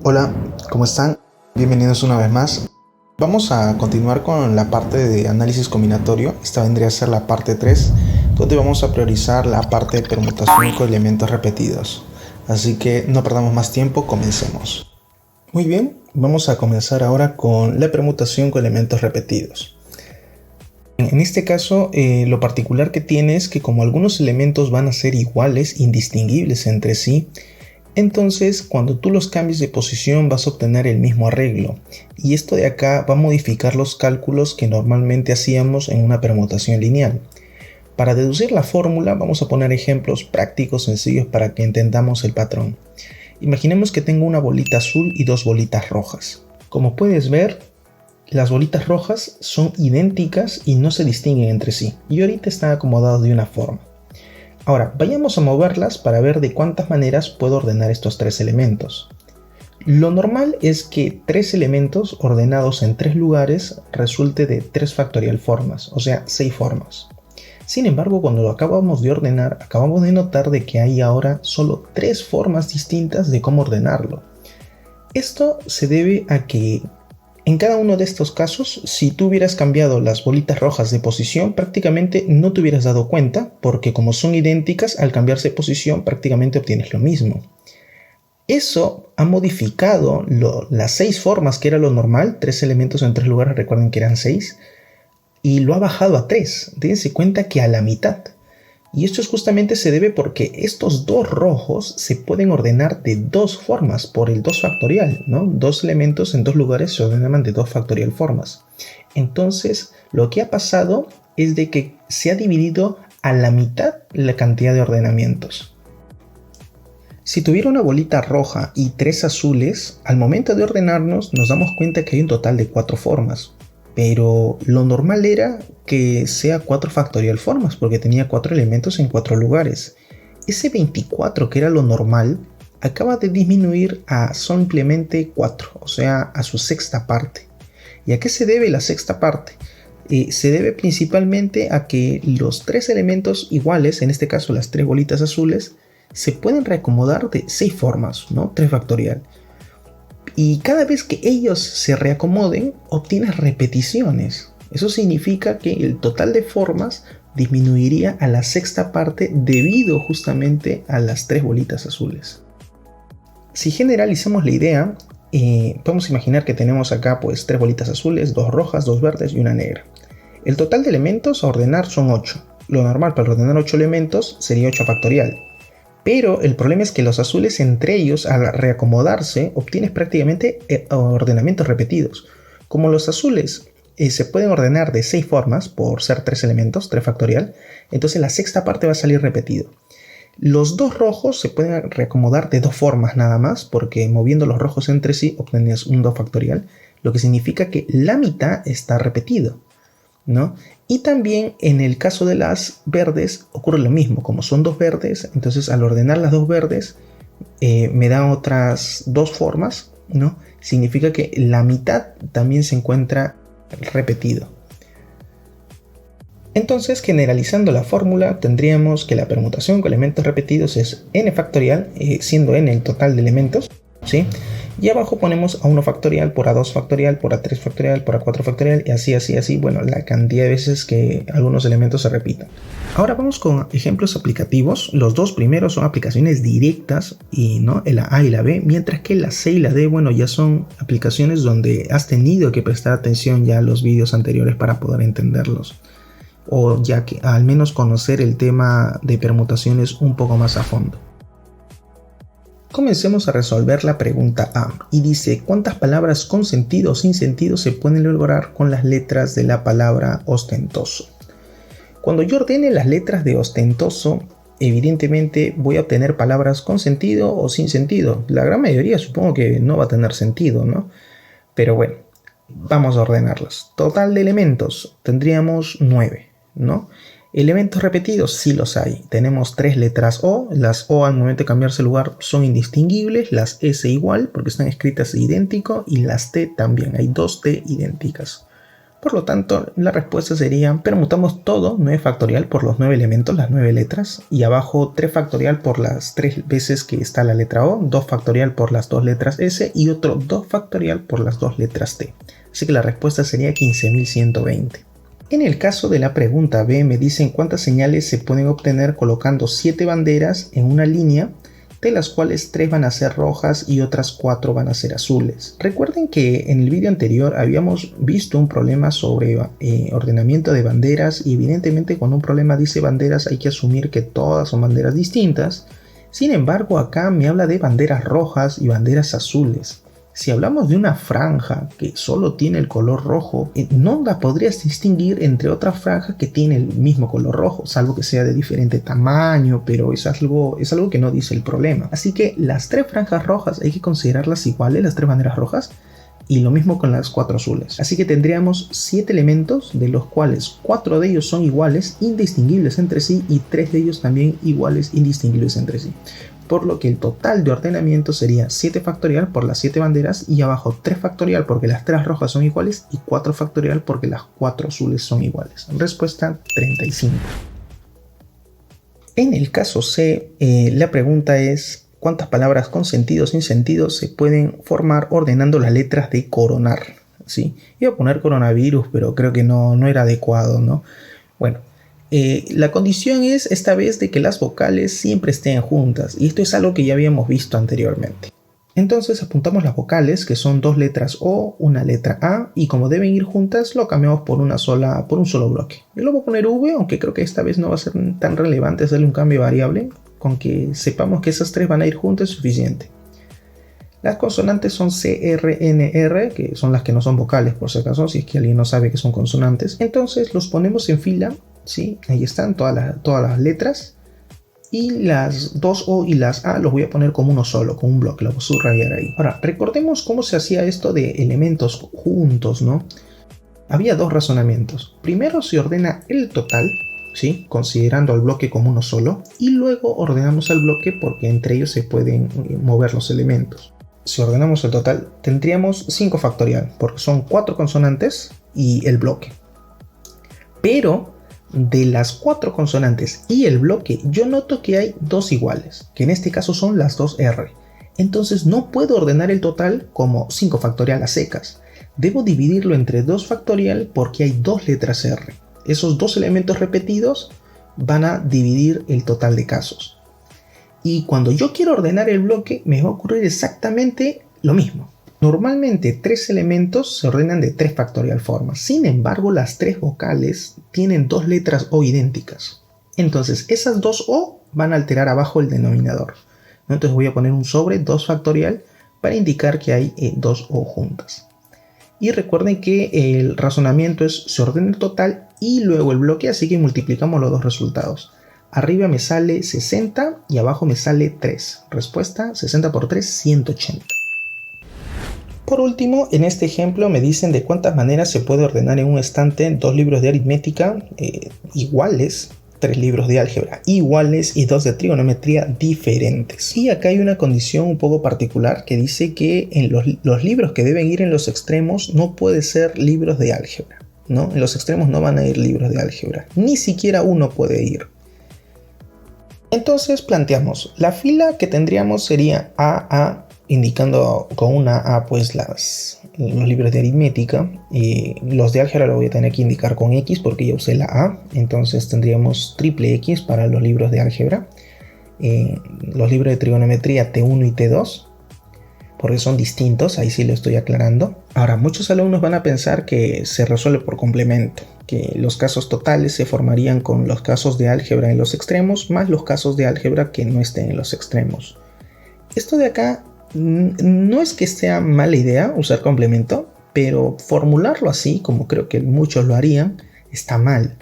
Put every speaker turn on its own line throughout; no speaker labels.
Hola, ¿cómo están? Bienvenidos una vez más. Vamos a continuar con la parte de análisis combinatorio. Esta vendría a ser la parte 3, donde vamos a priorizar la parte de permutación con elementos repetidos. Así que no perdamos más tiempo, comencemos. Muy bien, vamos a comenzar ahora con la permutación con elementos repetidos. En este caso, lo particular que tiene es que como algunos elementos van a ser iguales, indistinguibles entre sí, entonces cuando tú los cambies de posición vas a obtener el mismo arreglo, y esto de acá va a modificar los cálculos que normalmente hacíamos en una permutación lineal. Para deducir la fórmula vamos a poner ejemplos prácticos sencillos para que entendamos el patrón. Imaginemos que tengo una bolita azul y dos bolitas rojas. Como puedes ver, las bolitas rojas son idénticas y no se distinguen entre sí, y ahorita están acomodadas de una forma. Ahora, vayamos a moverlas para ver de cuántas maneras puedo ordenar estos tres elementos. Lo normal es que tres elementos ordenados en tres lugares resulte de 3 factorial formas, o sea, 6 formas. Sin embargo, cuando lo acabamos de ordenar, acabamos de notar de que hay ahora solo 3 formas distintas de cómo ordenarlo. Esto se debe a que en cada uno de estos casos, si tú hubieras cambiado las bolitas rojas de posición, prácticamente no te hubieras dado cuenta, porque como son idénticas, al cambiarse de posición prácticamente obtienes lo mismo. Eso ha modificado las 6 formas que era lo normal, 3 elementos en 3 lugares, recuerden que eran 6, y lo ha bajado a 3. Dense cuenta que a la mitad. Y esto justamente se debe porque estos dos rojos se pueden ordenar de 2 formas por el 2 factorial, ¿no? 2 elementos en 2 lugares se ordenan de 2 factorial formas. Entonces, lo que ha pasado es de que se ha dividido a la mitad la cantidad de ordenamientos. Si tuviera una bolita roja y 3 azules, al momento de ordenarnos nos damos cuenta que hay un total de 4 formas. Pero lo normal era que sea 4 factorial formas porque tenía 4 elementos en 4 lugares. Ese 24 que era lo normal acaba de disminuir a simplemente 4, o sea a su sexta parte. ¿Y a qué se debe la sexta parte? Se debe principalmente a que los 3 elementos iguales, en este caso las 3 bolitas azules, se pueden reacomodar de 6 formas, ¿no? 3 factorial. Y cada vez que ellos se reacomoden, obtienes repeticiones. Eso significa que el total de formas disminuiría a la sexta parte debido justamente a las 3 bolitas azules. Si generalizamos la idea, podemos imaginar que tenemos acá pues 3 bolitas azules, 2 rojas, 2 verdes y una negra. El total de elementos a ordenar son 8. Lo normal para ordenar 8 elementos sería 8 factorial. Pero el problema es que los azules entre ellos, al reacomodarse, obtienes prácticamente ordenamientos repetidos. Como los azules se pueden ordenar de 6 formas, por ser 3 elementos, 3 factorial, entonces la sexta parte va a salir repetido. Los dos rojos se pueden reacomodar de 2 formas nada más, porque moviendo los rojos entre sí obtienes un 2 factorial, lo que significa que la mitad está repetido, ¿no? Y también en el caso de las verdes ocurre lo mismo, como son 2 verdes, entonces al ordenar las 2 verdes me da otras 2 formas, ¿no? Significa que la mitad también se encuentra repetido. Entonces, generalizando la fórmula, tendríamos que la permutación con elementos repetidos es n factorial, siendo n el total de elementos, ¿sí? Y abajo ponemos a1 factorial por a2 factorial por a3 factorial por a4 factorial y así, bueno, la cantidad de veces que algunos elementos se repitan. Ahora vamos con ejemplos aplicativos. Los dos primeros son aplicaciones directas y no la A y la B, mientras que la C y la D, bueno, ya son aplicaciones donde has tenido que prestar atención ya a los vídeos anteriores para poder entenderlos, o ya que al menos conocer el tema de permutaciones un poco más a fondo. Comencemos a resolver la pregunta A y dice: ¿cuántas palabras con sentido o sin sentido se pueden lograr con las letras de la palabra ostentoso? Cuando yo ordene las letras de ostentoso, evidentemente voy a obtener palabras con sentido o sin sentido. La gran mayoría supongo que no va a tener sentido, ¿no? Pero bueno, vamos a ordenarlas. Total de elementos, tendríamos 9, ¿no? Elementos repetidos, sí los hay. Tenemos 3 letras O. Las O al momento de cambiarse de lugar son indistinguibles. Las S igual porque están escritas idéntico. Y las T también. Hay 2 T idénticas. Por lo tanto, la respuesta sería, permutamos todo 9 factorial por los 9 elementos, las 9 letras, y abajo 3 factorial por las 3 veces que está la letra O, 2 factorial por las 2 letras S y otro 2 factorial por las 2 letras T. Así que la respuesta sería 15.120. En el caso de la pregunta B me dicen cuántas señales se pueden obtener colocando 7 banderas en una línea, de las cuales 3 van a ser rojas y otras 4 van a ser azules. Recuerden que en el vídeo anterior habíamos visto un problema sobre ordenamiento de banderas, y evidentemente cuando un problema dice banderas hay que asumir que todas son banderas distintas. Sin embargo, acá me habla de banderas rojas y banderas azules. Si hablamos de una franja que solo tiene el color rojo, no la podrías distinguir entre otra franja que tiene el mismo color rojo, salvo que sea de diferente tamaño, pero es algo que no dice el problema. Así que las 3 franjas rojas hay que considerarlas iguales, las 3 banderas rojas, y lo mismo con las 4 azules. Así que tendríamos 7 elementos, de los cuales 4 de ellos son iguales, indistinguibles entre sí, y 3 de ellos también iguales, indistinguibles entre sí. Por lo que el total de ordenamiento sería 7 factorial por las 7 banderas, y abajo 3 factorial porque las 3 rojas son iguales y 4 factorial porque las 4 azules son iguales. Respuesta 35. En el caso C, la pregunta es cuántas palabras con sentido o sin sentido se pueden formar ordenando las letras de coronar. ¿Sí? Iba a poner coronavirus, pero creo que no era adecuado, ¿no? Bueno. La condición es esta vez de que las vocales siempre estén juntas, y esto es algo que ya habíamos visto anteriormente. Entonces apuntamos las vocales, que son 2 letras O, una letra A, y como deben ir juntas lo cambiamos por un solo bloque. Yo lo voy a poner V, aunque creo que esta vez no va a ser tan relevante hacerle un cambio variable. Con que sepamos que esas 3 van a ir juntas es suficiente. Las consonantes son C, R, N, R, que son las que no son vocales por si acaso, si es que alguien no sabe que son consonantes. Entonces los ponemos en fila. ¿Sí? Ahí están todas las letras, y las 2 O y las A los voy a poner como uno solo, con un bloque, lo voy a subrayar ahí. Ahora, recordemos cómo se hacía esto de elementos juntos, ¿no? Había 2 razonamientos. Primero se ordena el total, ¿sí? Considerando al bloque como uno solo, y luego ordenamos al bloque porque entre ellos se pueden mover los elementos. Si ordenamos el total, tendríamos 5 factorial, porque son 4 consonantes y el bloque. Pero de las 4 consonantes y el bloque, yo noto que hay 2 iguales, que en este caso son las 2 R. Entonces no puedo ordenar el total como 5 factorial a secas. Debo dividirlo entre 2 factorial porque hay 2 letras R. Esos 2 elementos repetidos van a dividir el total de casos. Y cuando yo quiero ordenar el bloque, me va a ocurrir exactamente lo mismo. Normalmente 3 elementos se ordenan de 3 factorial formas. Sin embargo, las 3 vocales tienen 2 letras O idénticas. Entonces, esas 2 O van a alterar abajo el denominador. Entonces voy a poner un sobre 2 factorial para indicar que hay 2 O juntas. Y recuerden que el razonamiento es se ordena el total y luego el bloque, así que multiplicamos los dos resultados. Arriba me sale 60 y abajo me sale 3. Respuesta 60 por 3, 180. Por último, en este ejemplo me dicen de cuántas maneras se puede ordenar en un estante 2 libros de aritmética iguales, 3 libros de álgebra iguales y 2 de trigonometría diferentes. Y acá hay una condición un poco particular que dice que en los libros que deben ir en los extremos no puede ser libros de álgebra, ¿no? En los extremos no van a ir libros de álgebra, ni siquiera uno puede ir. Entonces planteamos, la fila que tendríamos sería AA, indicando con una A pues los libros de aritmética, y los de álgebra lo voy a tener que indicar con X porque ya usé la A. Entonces tendríamos triple X para los libros de álgebra, los libros de trigonometría T1 y T2, porque son distintos, ahí sí lo estoy aclarando. Ahora, muchos alumnos van a pensar que se resuelve por complemento, que los casos totales se formarían con los casos de álgebra en los extremos más los casos de álgebra que no estén en los extremos. Esto de acá no es que sea mala idea usar complemento, pero formularlo así, como creo que muchos lo harían, está mal,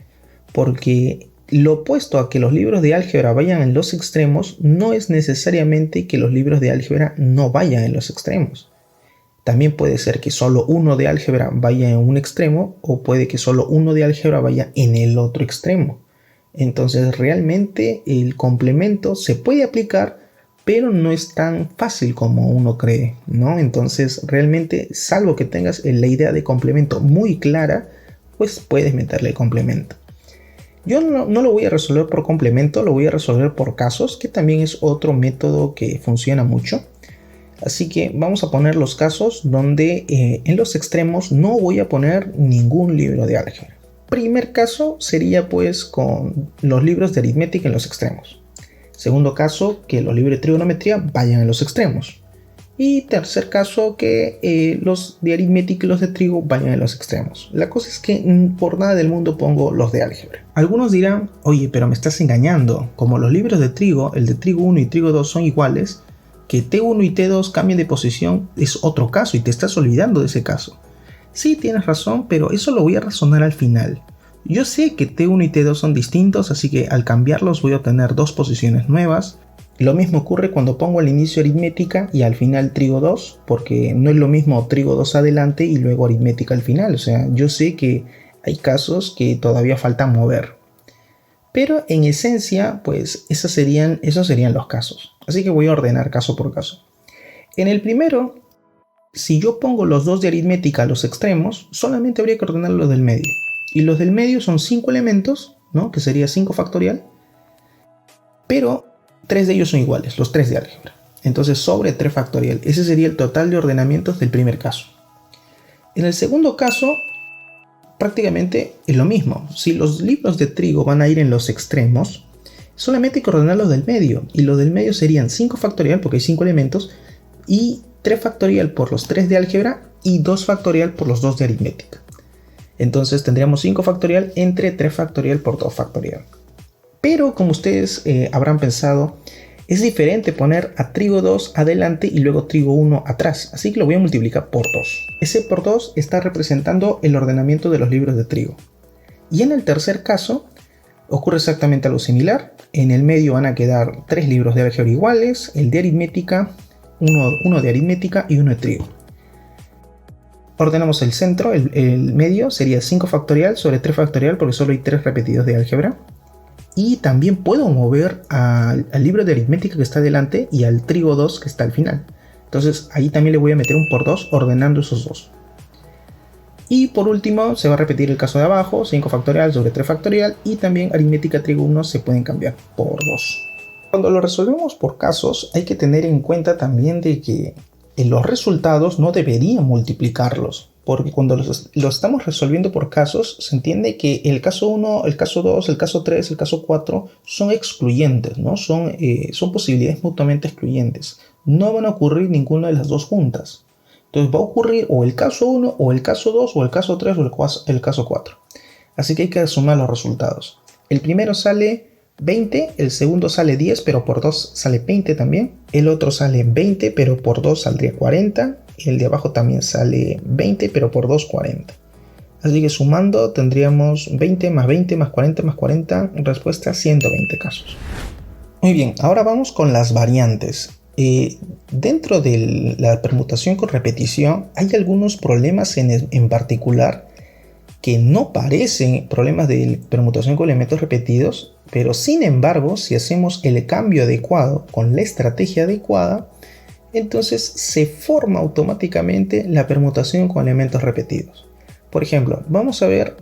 porque lo opuesto a que los libros de álgebra vayan en los extremos no es necesariamente que los libros de álgebra no vayan en los extremos. También puede ser que solo uno de álgebra vaya en un extremo, o puede que solo uno de álgebra vaya en el otro extremo. Entonces realmente el complemento se puede aplicar, pero no es tan fácil como uno cree, ¿no? Entonces realmente, salvo que tengas la idea de complemento muy clara, pues puedes meterle el complemento. Yo no lo voy a resolver por complemento, lo voy a resolver por casos, que también es otro método que funciona mucho. Así que vamos a poner los casos donde en los extremos no voy a poner ningún libro de álgebra. Primer caso sería pues con los libros de aritmética en los extremos. Segundo caso, que los libros de trigonometría vayan en los extremos. Y tercer caso, que los de aritmética y los de trigo vayan en los extremos. La cosa es que por nada del mundo pongo los de álgebra. Algunos dirán, oye, pero me estás engañando. Como los libros de trigo, el de trigo 1 y trigo 2 son iguales, que T1 y T2 cambien de posición es otro caso y te estás olvidando de ese caso. Sí, tienes razón, pero eso lo voy a razonar al final. Yo sé que T1 y T2 son distintos, así que al cambiarlos voy a obtener dos posiciones nuevas. Lo mismo ocurre cuando pongo al inicio aritmética y al final trigo 2, porque no es lo mismo trigo 2 adelante y luego aritmética al final. O sea, yo sé que hay casos que todavía falta mover. Pero en esencia, pues esos serían los casos. Así que voy a ordenar caso por caso. En el primero, si yo pongo los dos de aritmética a los extremos, solamente habría que ordenar los del medio. Y los del medio son 5 elementos, ¿no? Que sería 5 factorial. Pero 3 de ellos son iguales, los 3 de álgebra. Entonces sobre 3 factorial. Ese sería el total de ordenamientos del primer caso. En el segundo caso, prácticamente es lo mismo. Si los libros de trigo van a ir en los extremos, solamente hay que ordenar los del medio. Y los del medio serían 5 factorial, porque hay 5 elementos, y 3 factorial por los 3 de álgebra, y 2 factorial por los 2 de aritmética. Entonces tendríamos 5 factorial entre 3 factorial por 2 factorial. Pero como ustedes habrán pensado, es diferente poner a trigo 2 adelante y luego trigo 1 atrás. Así que lo voy a multiplicar por 2. Ese por 2 está representando el ordenamiento de los libros de trigo. Y en el tercer caso ocurre exactamente algo similar. En el medio van a quedar 3 libros de álgebra iguales, el de aritmética, uno de aritmética y uno de trigo. Ordenamos el centro, el medio sería 5 factorial sobre 3 factorial porque solo hay 3 repetidos de álgebra. Y también puedo mover al libro de aritmética que está delante y al trigo 2 que está al final. Entonces ahí también le voy a meter un por 2 ordenando esos dos. Y por último se va a repetir el caso de abajo, 5 factorial sobre 3 factorial, y también aritmética trigo 1 se pueden cambiar por 2. Cuando lo resolvemos por casos hay que tener en cuenta también de que en los resultados no deberían multiplicarlos. Porque cuando lo estamos resolviendo por casos, se entiende que el caso 1, el caso 2, el caso 3, el caso 4 son excluyentes, ¿no? Son posibilidades mutuamente excluyentes. No van a ocurrir ninguna de las dos juntas. Entonces va a ocurrir o el caso 1, o el caso 2, o el caso 3, o el caso 4. Así que hay que sumar los resultados. El primero sale 20, el segundo sale 10, pero por 2 sale 20 también. El otro sale 20, pero por 2 saldría 40. Y el de abajo también sale 20, pero por 2, 40. Así que sumando tendríamos 20 más 20 más 40 más 40, respuesta 120 casos. Muy bien, ahora vamos con las variantes. Dentro de la permutación con repetición hay algunos problemas en particular que no parecen problemas de permutación con elementos repetidos, pero sin embargo, si hacemos el cambio adecuado con la estrategia adecuada, entonces se forma automáticamente la permutación con elementos repetidos. Por ejemplo, vamos a ver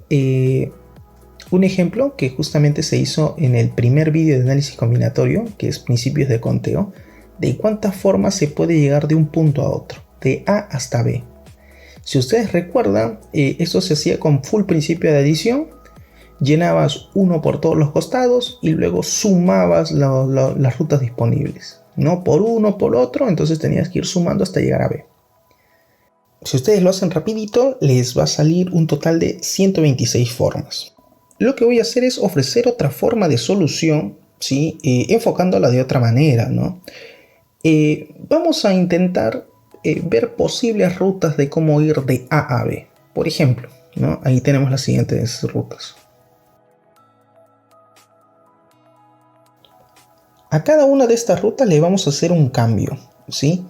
un ejemplo que justamente se hizo en el primer vídeo de análisis combinatorio, que es principios de conteo, de cuántas formas se puede llegar de un punto a otro, de A hasta B. Si ustedes recuerdan, esto se hacía con full principio de adición. Llenabas 1 por todos los costados y luego sumabas las rutas disponibles. No por uno, por otro, entonces tenías que ir sumando hasta llegar a B. Si ustedes lo hacen rapidito, les va a salir un total de 126 formas. Lo que voy a hacer es ofrecer otra forma de solución, ¿sí? Enfocándola de otra manera, ¿no? Vamos a intentar ver posibles rutas de cómo ir de A a B. Por ejemplo, ¿no? Ahí tenemos las siguientes rutas. A cada una de estas rutas le vamos a hacer un cambio, ¿sí?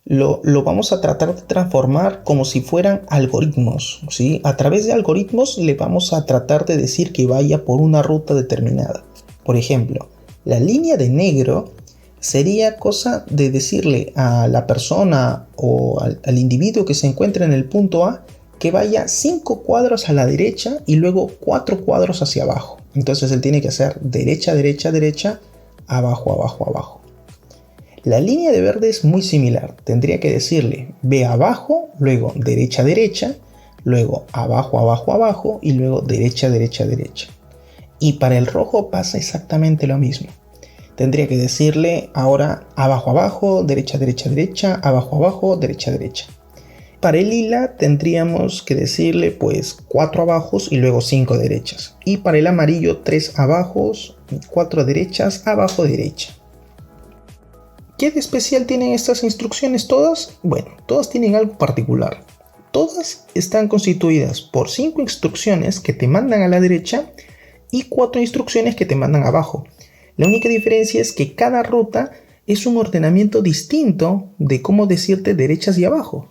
Lo vamos a tratar de transformar como si fueran algoritmos, ¿sí? A través de algoritmos le vamos a tratar de decir que vaya por una ruta determinada. Por ejemplo, la línea de negro sería cosa de decirle a la persona o al individuo que se encuentra en el punto A que vaya 5 cuadros a la derecha y luego 4 cuadros hacia abajo. Entonces él tiene que hacer derecha, derecha, derecha, abajo, abajo, abajo. La línea de verde es muy similar. Tendría que decirle ve abajo, luego derecha, derecha, luego abajo, abajo, abajo y luego derecha, derecha, derecha. Y para el rojo pasa exactamente lo mismo. Tendría que decirle ahora abajo, abajo, derecha, derecha, derecha, abajo, abajo, derecha, derecha. Para el lila tendríamos que decirle pues 4 abajos y luego 5 derechas. Y para el amarillo 3 abajos, 4 derechas, abajo, derecha. ¿Qué de especial tienen estas instrucciones todas? Bueno, todas tienen algo particular. Todas están constituidas por 5 instrucciones que te mandan a la derecha y 4 instrucciones que te mandan abajo. La única diferencia es que cada ruta es un ordenamiento distinto de cómo decirte derechas y abajo.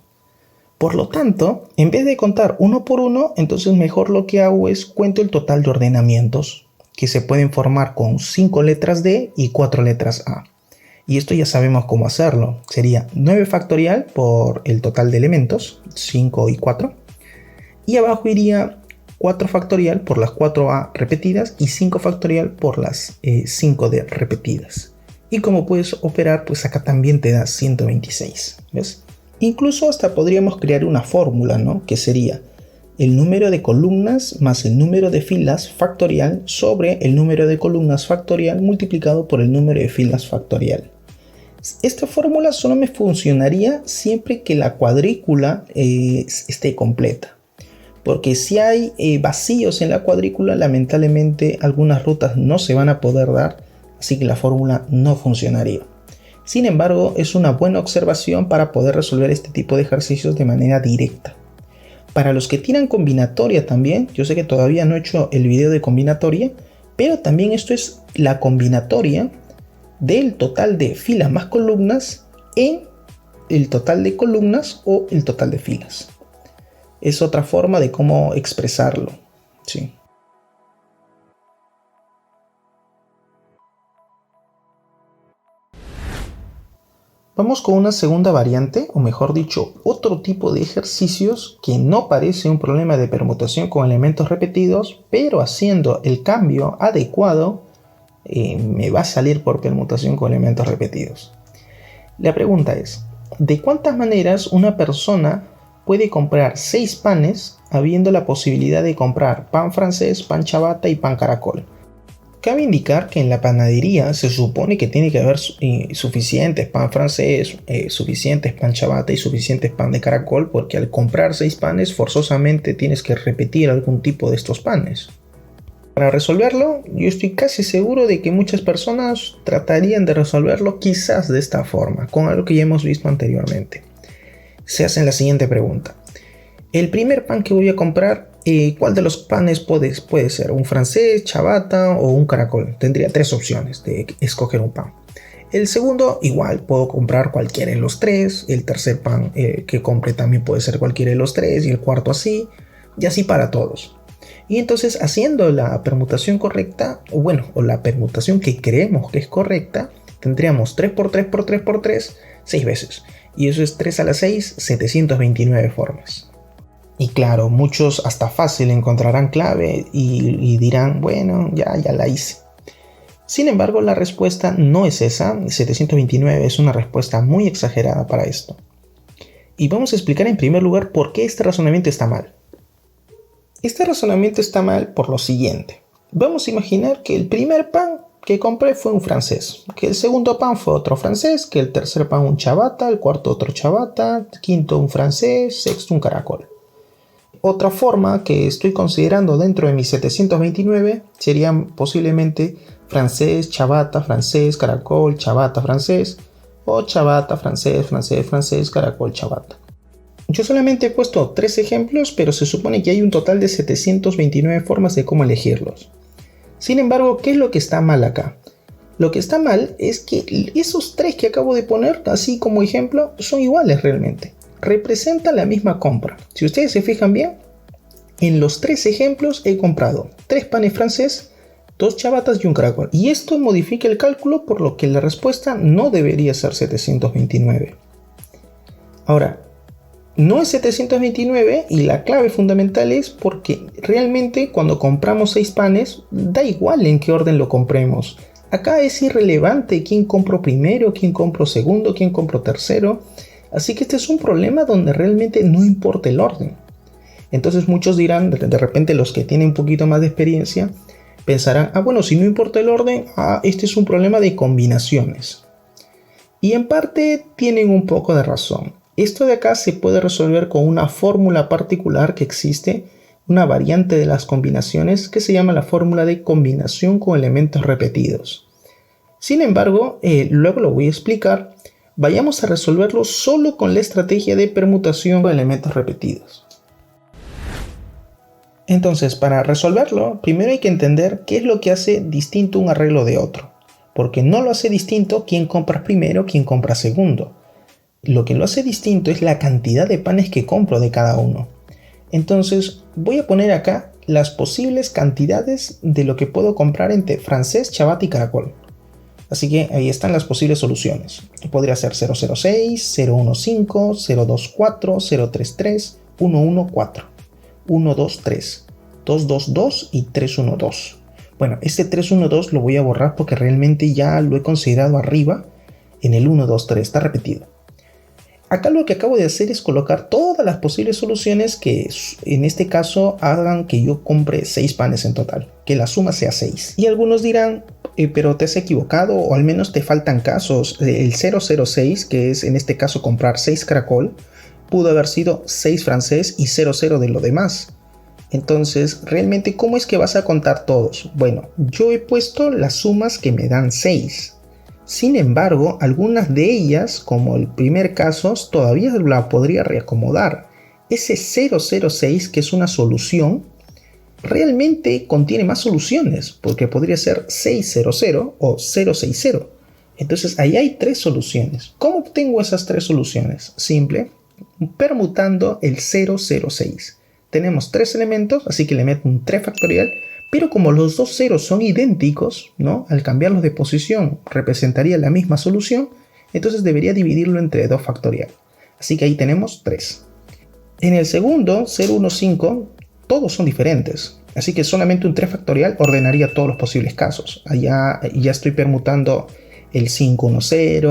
Por lo tanto, en vez de contar uno por uno, entonces mejor lo que hago es cuento el total de ordenamientos, que se pueden formar con 5 letras D y 4 letras A. Y esto ya sabemos cómo hacerlo. Sería 9 factorial por el total de elementos, 5 y 4. Y abajo iría 4 factorial por las 4A repetidas y 5 factorial por las 5D repetidas. Y como puedes operar, pues acá también te da 126. ¿Ves? Incluso hasta podríamos crear una fórmula, ¿no? Que sería el número de columnas más el número de filas factorial sobre el número de columnas factorial multiplicado por el número de filas factorial. Esta fórmula solo me funcionaría siempre que la cuadrícula esté completa. Porque si hay vacíos en la cuadrícula, lamentablemente algunas rutas no se van a poder dar, así que la fórmula no funcionaría. Sin embargo, es una buena observación para poder resolver este tipo de ejercicios de manera directa. Para los que tiran combinatoria también, yo sé que todavía no he hecho el video de combinatoria, pero también esto es la combinatoria del total de filas más columnas en el total de columnas o el total de filas. Es otra forma de cómo expresarlo. Sí. Vamos con una segunda variante, o mejor dicho, otro tipo de ejercicios que no parece un problema de permutación con elementos repetidos, pero haciendo el cambio adecuado, me va a salir por permutación con elementos repetidos. La pregunta es, ¿de cuántas maneras una persona puede comprar 6 panes habiendo la posibilidad de comprar pan francés, pan ciabatta y pan caracol? Cabe indicar que en la panadería se supone que tiene que haber suficientes pan francés, suficientes pan ciabatta y suficientes pan de caracol, porque al comprar 6 panes forzosamente tienes que repetir algún tipo de estos panes. Para resolverlo, yo estoy casi seguro de que muchas personas tratarían de resolverlo quizás de esta forma, con algo que ya hemos visto anteriormente. Se hacen la siguiente pregunta. El primer pan que voy a comprar, ¿cuál de los panes puede ser? ¿Un francés, ciabatta o un caracol? Tendría 3 opciones de escoger un pan. El segundo, igual, puedo comprar cualquiera de los 3. El tercer pan que compre también puede ser cualquiera de los 3. Y el cuarto así, y así para todos. Y entonces, haciendo la permutación correcta, o la permutación que creemos que es correcta, tendríamos 3 por 3 por 3 por 3, 6 veces. Y eso es 3 a la 6, 729 formas. Y claro, muchos hasta fácil encontrarán clave y dirán, bueno, ya la hice. Sin embargo, la respuesta no es esa. 729 es una respuesta muy exagerada para esto. Y vamos a explicar en primer lugar por qué este razonamiento está mal. Este razonamiento está mal por lo siguiente. Vamos a imaginar que el primer pan que compré fue un francés, que el segundo pan fue otro francés, que el tercer pan un ciabatta, el cuarto otro ciabatta, quinto un francés, sexto un caracol. Otra forma que estoy considerando dentro de mis 729 serían posiblemente francés, ciabatta, francés, caracol, ciabatta, francés, o ciabatta, francés, francés, francés, caracol, ciabatta. Yo solamente he puesto 3 ejemplos, pero se supone que hay un total de 729 formas de cómo elegirlos. Sin embargo, ¿qué es lo que está mal acá? Lo que está mal es que esos 3 que acabo de poner, así como ejemplo, son iguales realmente. Representan la misma compra. Si ustedes se fijan bien, en los 3 ejemplos he comprado 3 panes francés, 2 ciabattas y un caracol. Y esto modifica el cálculo, por lo que la respuesta no debería ser 729. Ahora, no es 729 y la clave fundamental es porque realmente cuando compramos 6 panes, da igual en qué orden lo compremos. Acá es irrelevante quién compró primero, quién compró segundo, quién compró tercero. Así que este es un problema donde realmente no importa el orden. Entonces muchos dirán, de repente los que tienen un poquito más de experiencia, pensarán, bueno, si no importa el orden, este es un problema de combinaciones. Y en parte tienen un poco de razón. Esto de acá se puede resolver con una fórmula particular que existe, una variante de las combinaciones que se llama la fórmula de combinación con elementos repetidos. Sin embargo, luego lo voy a explicar. Vayamos a resolverlo solo con la estrategia de permutación con elementos repetidos. Entonces, para resolverlo, primero hay que entender qué es lo que hace distinto un arreglo de otro. Porque no lo hace distinto quién compra primero, quién compra segundo. Lo que lo hace distinto es la cantidad de panes que compro de cada uno. Entonces, voy a poner acá las posibles cantidades de lo que puedo comprar entre francés, ciabatta y caracol. Así que ahí están las posibles soluciones. Podría ser 006, 015, 024, 033, 114, 123, 222 y 312. Bueno, este 312 lo voy a borrar porque realmente ya lo he considerado arriba en el 123, está repetido. Acá lo que acabo de hacer es colocar todas las posibles soluciones que en este caso hagan que yo compre 6 panes en total, que la suma sea 6. Y algunos dirán, pero te has equivocado o al menos te faltan casos. El 006, que es en este caso comprar 6 caracol, pudo haber sido 6 francés y 00 de lo demás. Entonces, realmente, ¿cómo es que vas a contar todos? Bueno, yo he puesto las sumas que me dan 6. Sin embargo, algunas de ellas, como el primer caso, todavía la podría reacomodar. Ese 006, que es una solución, realmente contiene más soluciones, porque podría ser 600 o 060. Entonces, ahí hay 3 soluciones. ¿Cómo obtengo esas 3 soluciones? Simple, permutando el 006. Tenemos 3 elementos, así que le meto un 3 factorial. Pero como los dos ceros son idénticos, ¿no? Al cambiarlos de posición representaría la misma solución, entonces debería dividirlo entre 2 factorial. Así que ahí tenemos 3. En el segundo, 015, todos son diferentes. Así que solamente un 3 factorial ordenaría todos los posibles casos. Allá ya estoy permutando el 510,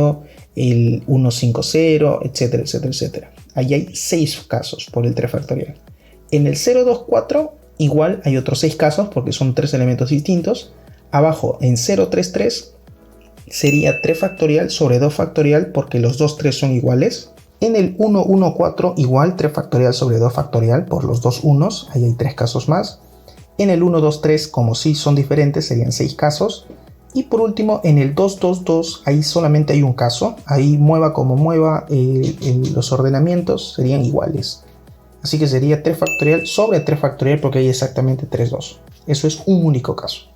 el 150, etcétera, etcétera, etcétera. Ahí hay 6 casos por el 3 factorial. En el 024 igual hay otros 6 casos porque son 3 elementos distintos. Abajo en 033 sería 3 factorial sobre 2 factorial porque los dos 3 son iguales. En el 114 igual 3 factorial sobre 2 factorial por los dos unos, ahí hay 3 casos más. En el 123 como sí son diferentes serían 6 casos. Y por último en el 222 ahí solamente hay un caso, ahí mueva como mueva los ordenamientos serían iguales. Así que sería 3 factorial sobre 3 factorial porque hay exactamente 3, 2. Eso es un único caso.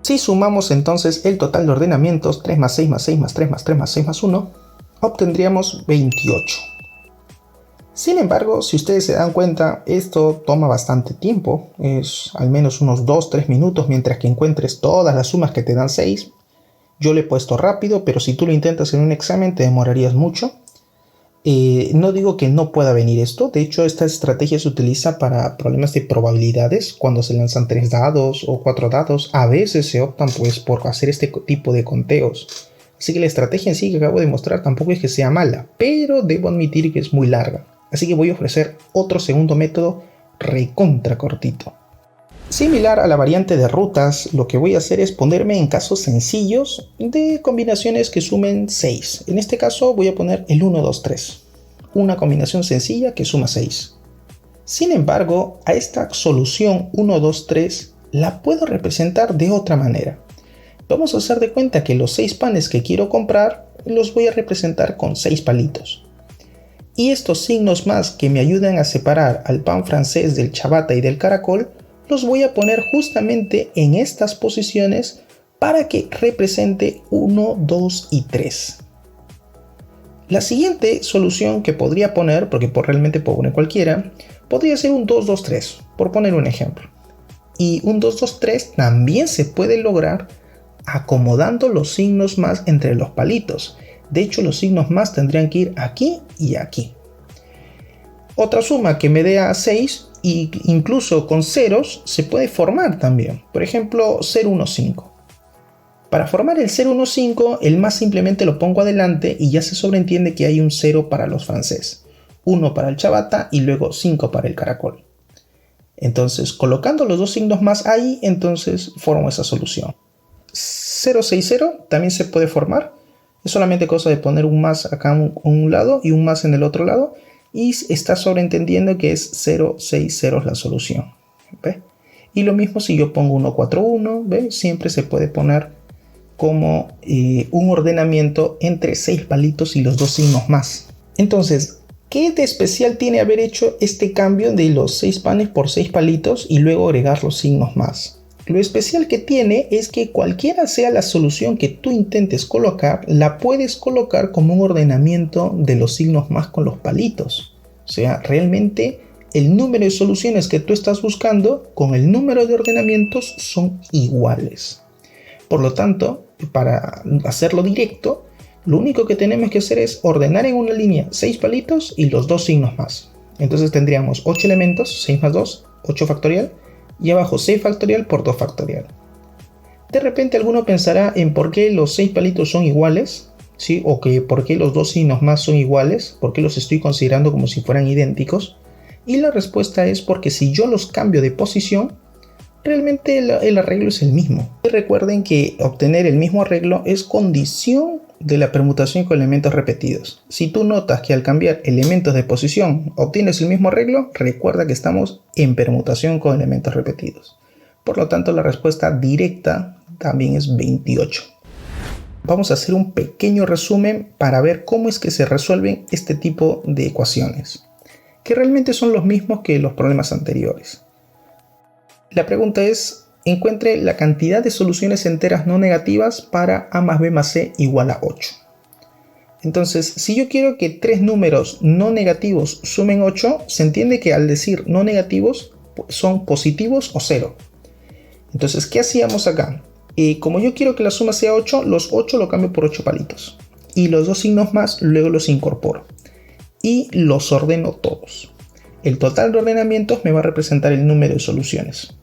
Si sumamos entonces el total de ordenamientos 3 más 6 más 6 más 3 más 3 más 6 más 1, obtendríamos 28. Sin embargo, si ustedes se dan cuenta, esto toma bastante tiempo. Es al menos unos 2-3 minutos mientras que encuentres todas las sumas que te dan 6. Yo lo he puesto rápido, pero si tú lo intentas en un examen te demorarías mucho. No digo que no pueda venir esto, de hecho esta estrategia se utiliza para problemas de probabilidades cuando se lanzan 3 dados o 4 dados, a veces se optan pues por hacer este tipo de conteos, así que la estrategia en sí que acabo de mostrar tampoco es que sea mala, pero debo admitir que es muy larga, así que voy a ofrecer otro segundo método recontra cortito. Similar a la variante de rutas, lo que voy a hacer es ponerme en casos sencillos de combinaciones que sumen 6. En este caso voy a poner el 1, 2, 3. Una combinación sencilla que suma 6. Sin embargo, a esta solución 1, 2, 3 la puedo representar de otra manera. Vamos a hacer de cuenta que los 6 panes que quiero comprar los voy a representar con 6 palitos. Y estos signos más que me ayudan a separar al pan francés del ciabatta y del caracol los voy a poner justamente en estas posiciones para que represente 1, 2 y 3. La siguiente solución que podría poner, porque realmente puedo poner cualquiera, podría ser un 2, 2, 3, por poner un ejemplo. Y un 2, 2, 3 también se puede lograr acomodando los signos más entre los palitos. De hecho, los signos más tendrían que ir aquí y aquí. otra suma que me dé a 6 e incluso con ceros se puede formar también. Por ejemplo, 015. Para formar el 015, el más simplemente lo pongo adelante y ya se sobreentiende que hay un 0 para los francés, 1 para el chabata y luego 5 para el caracol. Entonces, colocando los dos signos más ahí, entonces formo esa solución. 060 también se puede formar. Es solamente cosa de poner un más acá en un lado y un más en el otro lado. Y está sobreentendiendo que es 060 la solución. ¿Ve? Y lo mismo si yo pongo 141, ¿ve? Siempre se puede poner como un ordenamiento entre 6 palitos y los dos signos más. Entonces, ¿qué de especial tiene haber hecho este cambio de los 6 panes por 6 palitos y luego agregar los signos más? Lo especial que tiene es que cualquiera sea la solución que tú intentes colocar, la puedes colocar como un ordenamiento de los signos más con los palitos. O sea, realmente el número de soluciones que tú estás buscando con el número de ordenamientos son iguales. Por lo tanto, para hacerlo directo, lo único que tenemos que hacer es ordenar en una línea 6 palitos y los dos signos más. Entonces tendríamos 8 elementos, 6 más 2, 8 factorial, y abajo 6 factorial por 2 factorial. De repente alguno pensará en por qué los 6 palitos son iguales, ¿sí? O que por qué los dos signos más son iguales, por qué los estoy considerando como si fueran idénticos. Y la respuesta es porque si yo los cambio de posición, realmente el arreglo es el mismo. Y recuerden que obtener el mismo arreglo es condición de la permutación con elementos repetidos. Si tú notas que al cambiar elementos de posición obtienes el mismo arreglo, recuerda que estamos en permutación con elementos repetidos. Por lo tanto, la respuesta directa también es 28. Vamos a hacer un pequeño resumen para ver cómo es que se resuelven este tipo de ecuaciones, que realmente son los mismos que los problemas anteriores. La pregunta es: encuentre la cantidad de soluciones enteras no negativas para a más b más c igual a 8. Entonces, si yo quiero que tres números no negativos sumen 8, se entiende que al decir no negativos son positivos o 0. Entonces, ¿qué hacíamos acá? Como yo quiero que la suma sea 8, los 8 lo cambio por 8 palitos. Y los dos signos más luego los incorporo. Y los ordeno todos. El total de ordenamientos me va a representar el número de soluciones.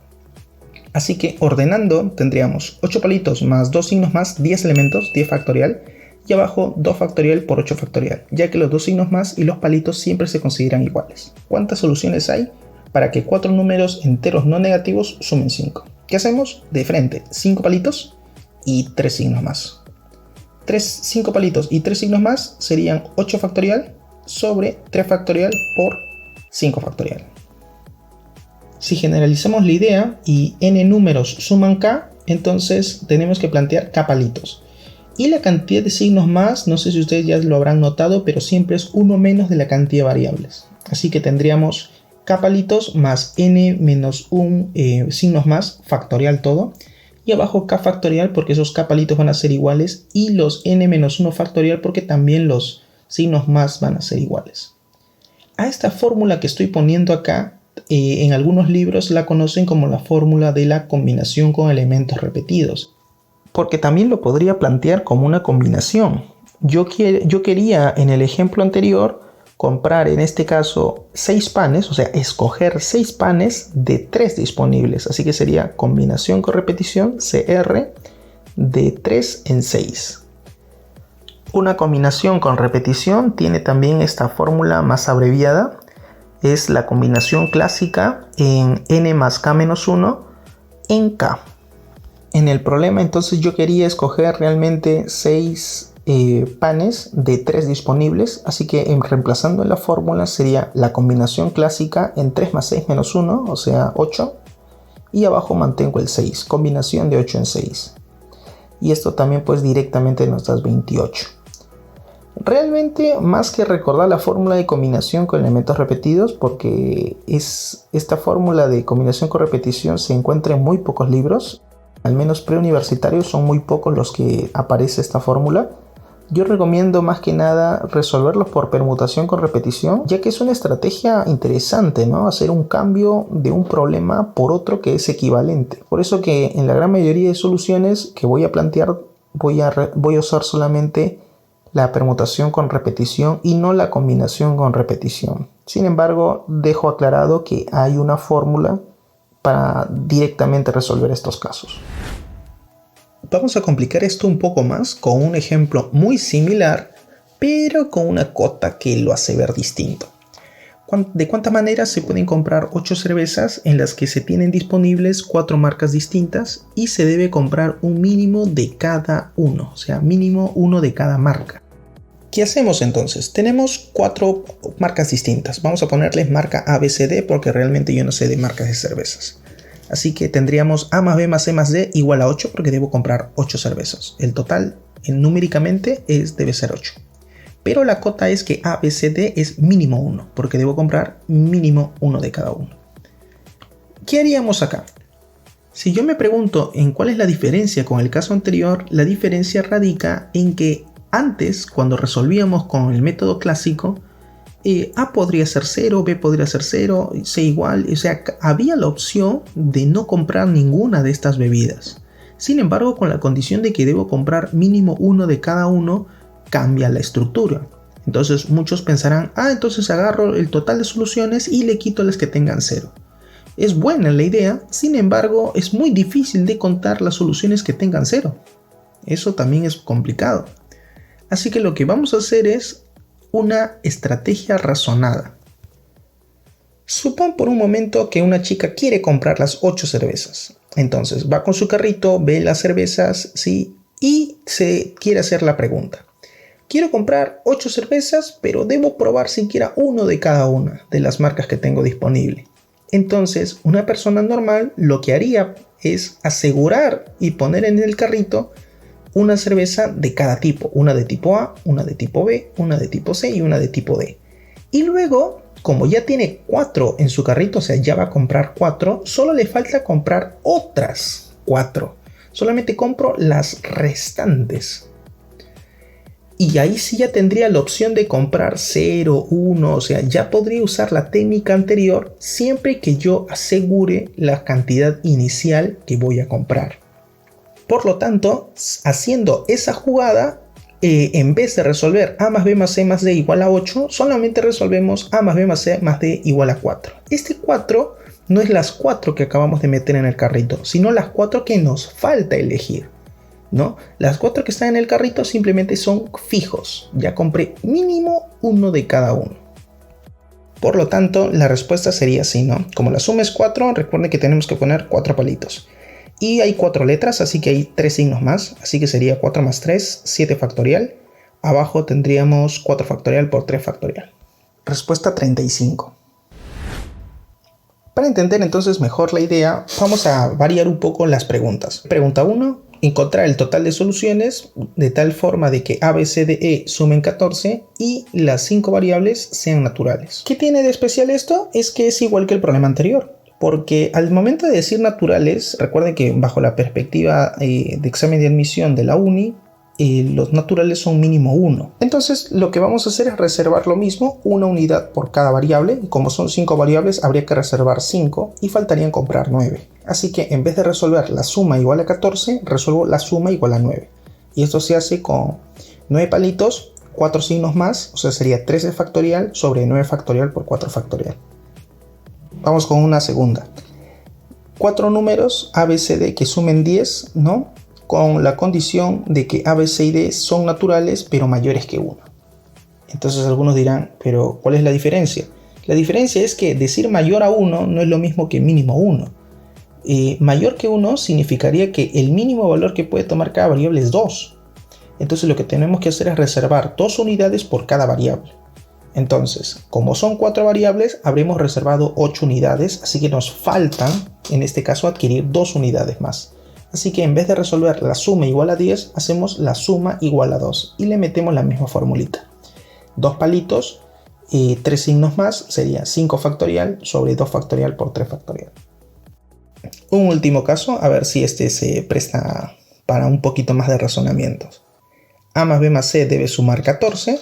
Así que ordenando tendríamos 8 palitos más 2 signos más, 10 elementos, 10 factorial, y abajo 2 factorial por 8 factorial, ya que los dos signos más y los palitos siempre se consideran iguales. ¿Cuántas soluciones hay para que 4 números enteros no negativos sumen 5? ¿Qué hacemos? De frente, 5 palitos y 3 signos más. 5 palitos y 3 signos más serían 8 factorial sobre 3 factorial por 5 factorial. Si generalizamos la idea y n números suman k, entonces tenemos que plantear k palitos. Y la cantidad de signos más, no sé si ustedes ya lo habrán notado, pero siempre es uno menos de la cantidad de variables. Así que tendríamos k palitos más n menos 1 signos más, factorial todo. Y abajo k factorial porque esos k palitos van a ser iguales. Y los n menos 1 factorial porque también los signos más van a ser iguales. A esta fórmula que estoy poniendo acá, en algunos libros la conocen como la fórmula de la combinación con elementos repetidos, porque también lo podría plantear como una combinación. Yo quería en el ejemplo anterior comprar en este caso 6 panes, o sea, escoger 6 panes de 3 disponibles, así que sería combinación con repetición CR de 3 en 6. Una combinación con repetición tiene también esta fórmula más abreviada. Es la combinación clásica en n más k menos 1 en k. En el problema entonces yo quería escoger realmente 6 panes de 3 disponibles, así que reemplazando en la fórmula sería la combinación clásica en 3 más 6 menos 1, o sea 8, y abajo mantengo el 6, combinación de 8 en 6. Y esto también pues directamente nos da 28. Realmente, más que recordar la fórmula de combinación con elementos repetidos, porque esta fórmula de combinación con repetición se encuentra en muy pocos libros, al menos preuniversitarios son muy pocos los que aparece esta fórmula. Yo recomiendo más que nada resolverlos por permutación con repetición, ya que es una estrategia interesante, ¿no? Hacer un cambio de un problema por otro que es equivalente. Por eso que en la gran mayoría de soluciones que voy a plantear voy a usar solamente la permutación con repetición y no la combinación con repetición. Sin embargo, dejo aclarado que hay una fórmula para directamente resolver estos casos. Vamos a complicar esto un poco más con un ejemplo muy similar, pero con una cota que lo hace ver distinto. ¿De cuántas maneras se pueden comprar 8 cervezas en las que se tienen disponibles 4 marcas distintas y se debe comprar un mínimo de cada uno? O sea, mínimo uno de cada marca. ¿Qué hacemos entonces? Tenemos 4 marcas distintas. Vamos a ponerles marca A, B, C, D porque realmente yo no sé de marcas de cervezas. Así que tendríamos A más B más C más D igual a 8 porque debo comprar 8 cervezas. El total numéricamente debe ser 8. Pero la cota es que A, B, C, D es mínimo 1, porque debo comprar mínimo 1 de cada uno. ¿Qué haríamos acá? Si yo me pregunto en cuál es la diferencia con el caso anterior, la diferencia radica en que antes, cuando resolvíamos con el método clásico, A podría ser 0, B podría ser 0, C igual, o sea, había la opción de no comprar ninguna de estas bebidas. Sin embargo, con la condición de que debo comprar mínimo 1 de cada uno, cambia la estructura. Entonces muchos pensarán, entonces agarro el total de soluciones y le quito las que tengan 0. Es buena la idea, sin embargo es muy difícil de contar las soluciones que tengan 0. Eso también es complicado. Así que lo que vamos a hacer es una estrategia razonada. Supón por un momento que una chica quiere comprar las 8 cervezas. Entonces va con su carrito, ve las cervezas, ¿sí? Y se quiere hacer la pregunta. Quiero comprar 8 cervezas, pero debo probar siquiera uno de cada una de las marcas que tengo disponible. Entonces, una persona normal lo que haría es asegurar y poner en el carrito una cerveza de cada tipo. Una de tipo A, una de tipo B, una de tipo C y una de tipo D. Y luego, como ya tiene 4 en su carrito, o sea, ya va a comprar 4, solo le falta comprar otras 4. Solamente compro las restantes. Y ahí sí ya tendría la opción de comprar 0, 1, o sea, ya podría usar la técnica anterior siempre que yo asegure la cantidad inicial que voy a comprar. Por lo tanto, haciendo esa jugada, en vez de resolver A más B más C más D igual a 8, solamente resolvemos A más B más C más D igual a 4. Este 4 no es las 4 que acabamos de meter en el carrito, sino las 4 que nos falta elegir. ¿No? Las 4 que están en el carrito simplemente son fijos. Ya compré mínimo uno de cada uno. Por lo tanto, la respuesta sería así, ¿no? Como la suma es 4, recuerden que tenemos que poner 4 palitos. Y hay 4 letras, así que hay 3 signos más. Así que sería 4 más 3, 7 factorial. Abajo tendríamos 4 factorial por 3 factorial. Respuesta 35. Para entender entonces mejor la idea, vamos a variar un poco las preguntas. Pregunta 1. Encontrar el total de soluciones de tal forma de que A, B, C, D, E sumen 14 y las 5 variables sean naturales. ¿Qué tiene de especial esto? Es que es igual que el problema anterior. Porque al momento de decir naturales, recuerden que bajo la perspectiva de examen de admisión de la uni, los naturales son mínimo 1. Entonces lo que vamos a hacer es reservar lo mismo, una unidad por cada variable. Y como son 5 variables, habría que reservar 5 y faltarían comprar 9. Así que en vez de resolver la suma igual a 14, resuelvo la suma igual a 9. Y esto se hace con 9 palitos, 4 signos más, o sea sería 13 factorial sobre 9 factorial por 4 factorial. Vamos con una segunda. 4 números A, B, C, D que sumen 10, ¿no? Con la condición de que A, B, C y D son naturales pero mayores que 1. Entonces algunos dirán, pero ¿cuál es la diferencia? La diferencia es que decir mayor a 1 no es lo mismo que mínimo 1. Mayor que 1 significaría que el mínimo valor que puede tomar cada variable es 2. Entonces lo que tenemos que hacer es reservar 2 unidades por cada variable. Entonces, como son 4 variables, habremos reservado 8 unidades, así que nos faltan, en este caso, adquirir 2 unidades más. Así que en vez de resolver la suma igual a 10, hacemos la suma igual a 2 y le metemos la misma formulita. 2 palitos, 3 signos más, sería 5 factorial sobre 2 factorial por 3 factorial. Un último caso, a ver si este se presta para un poquito más de razonamientos. A más B más C debe sumar 14,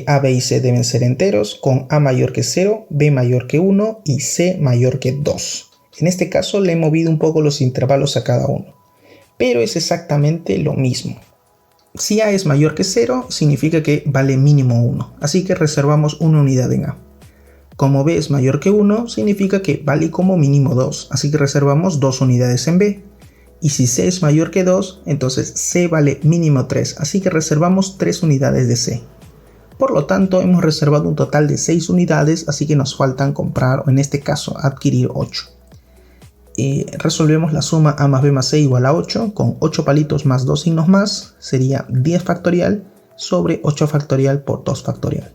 A, B y C deben ser enteros, con A mayor que 0, B mayor que 1 y C mayor que 2. En este caso le he movido un poco los intervalos a cada uno, pero es exactamente lo mismo. Si A es mayor que 0, significa que vale mínimo 1, así que reservamos una unidad en A. Como B es mayor que 1, significa que vale como mínimo 2, así que reservamos 2 unidades en B. Y si C es mayor que 2, entonces C vale mínimo 3, así que reservamos 3 unidades de C. Por lo tanto, hemos reservado un total de 6 unidades, así que nos faltan comprar, o en este caso, adquirir 8. Resolvemos la suma A más B más C igual a 8, con 8 palitos más 2 signos más, sería 10 factorial sobre 8 factorial por 2 factorial.